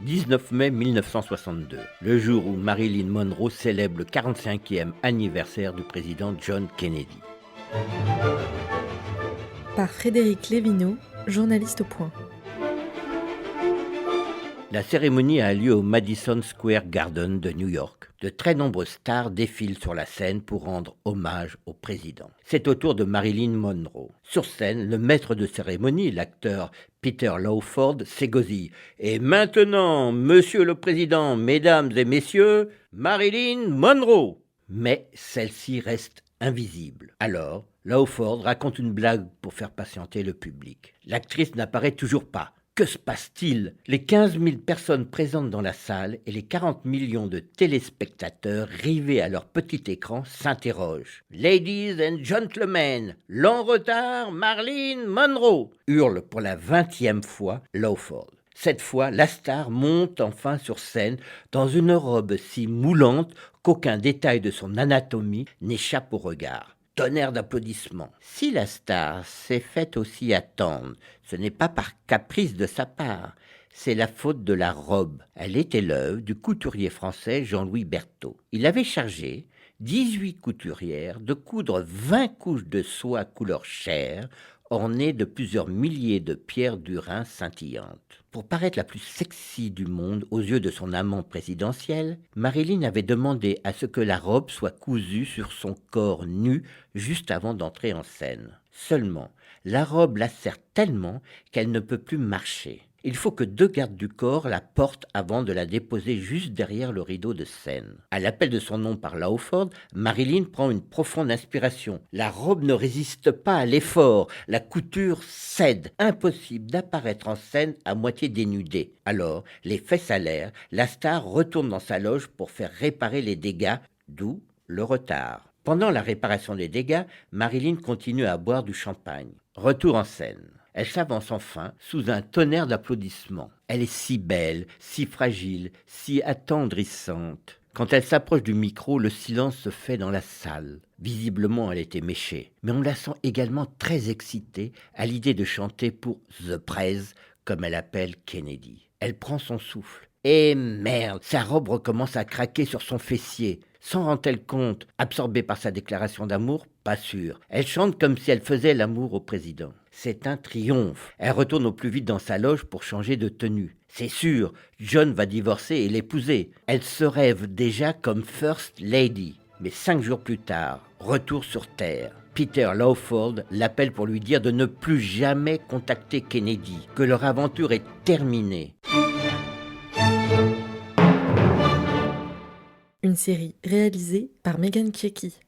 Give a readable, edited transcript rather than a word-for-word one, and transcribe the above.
19 mai 1962, le jour où Marilyn Monroe célèbre le 45e anniversaire du président John Kennedy. Par Frédéric Lévineau, journaliste au Point. La cérémonie a lieu au Madison Square Garden de New York. De très nombreuses stars défilent sur la scène pour rendre hommage au président. C'est au tour de Marilyn Monroe. Sur scène, le maître de cérémonie, l'acteur Peter Lawford, s'égosille. Et maintenant, monsieur le président, mesdames et messieurs, Marilyn Monroe. Mais celle-ci reste invisible. Alors, Lawford raconte une blague pour faire patienter le public. L'actrice n'apparaît toujours pas. Que se passe-t-il? Les 15 000 personnes présentes dans la salle et les 40 millions de téléspectateurs rivés à leur petit écran s'interrogent. « Ladies and gentlemen, l'en retard, Marilyn Monroe !» hurle pour la 20e fois Lawford. Cette fois, la star monte enfin sur scène dans une robe si moulante qu'aucun détail de son anatomie n'échappe au regard. Tonnerre d'applaudissements. Si la star s'est faite aussi attendre, ce n'est pas par caprice de sa part, c'est la faute de la robe. Elle était l'œuvre du couturier français Jean-Louis Berthaud. Il avait chargé 18 couturières de coudre 20 couches de soie couleur chair, ornées de plusieurs milliers de pierres d'Urin scintillantes. Pour paraître la plus sexy du monde aux yeux de son amant présidentiel, Marilyn avait demandé à ce que la robe soit cousue sur son corps nu juste avant d'entrer en scène. Seulement, la robe lacère tellement qu'elle ne peut plus marcher. Il faut que 2 gardes du corps la portent avant de la déposer juste derrière le rideau de scène. À l'appel de son nom par Lawford, Marilyn prend une profonde inspiration. La robe ne résiste pas à l'effort, la couture cède. Impossible d'apparaître en scène à moitié dénudée. Alors, les fesses à l'air, la star retourne dans sa loge pour faire réparer les dégâts, d'où le retard. Pendant la réparation des dégâts, Marilyn continue à boire du champagne. Retour en scène. Elle s'avance enfin sous un tonnerre d'applaudissements. Elle est si belle, si fragile, si attendrissante. Quand elle s'approche du micro, le silence se fait dans la salle. Visiblement, elle est éméchée. Mais on la sent également très excitée à l'idée de chanter pour The Prez, comme elle appelle Kennedy. Elle prend son souffle. Et merde, sa robe recommence à craquer sur son fessier. S'en rend-elle compte, absorbée par sa déclaration d'amour? Pas sûr. Elle chante comme si elle faisait l'amour au président. C'est un triomphe. Elle retourne au plus vite dans sa loge pour changer de tenue. C'est sûr, John va divorcer et l'épouser. Elle se rêve déjà comme First Lady. Mais 5 jours plus tard, retour sur Terre. Peter Lawford l'appelle pour lui dire de ne plus jamais contacter Kennedy, que leur aventure est terminée. Une série réalisée par Megan Kieki.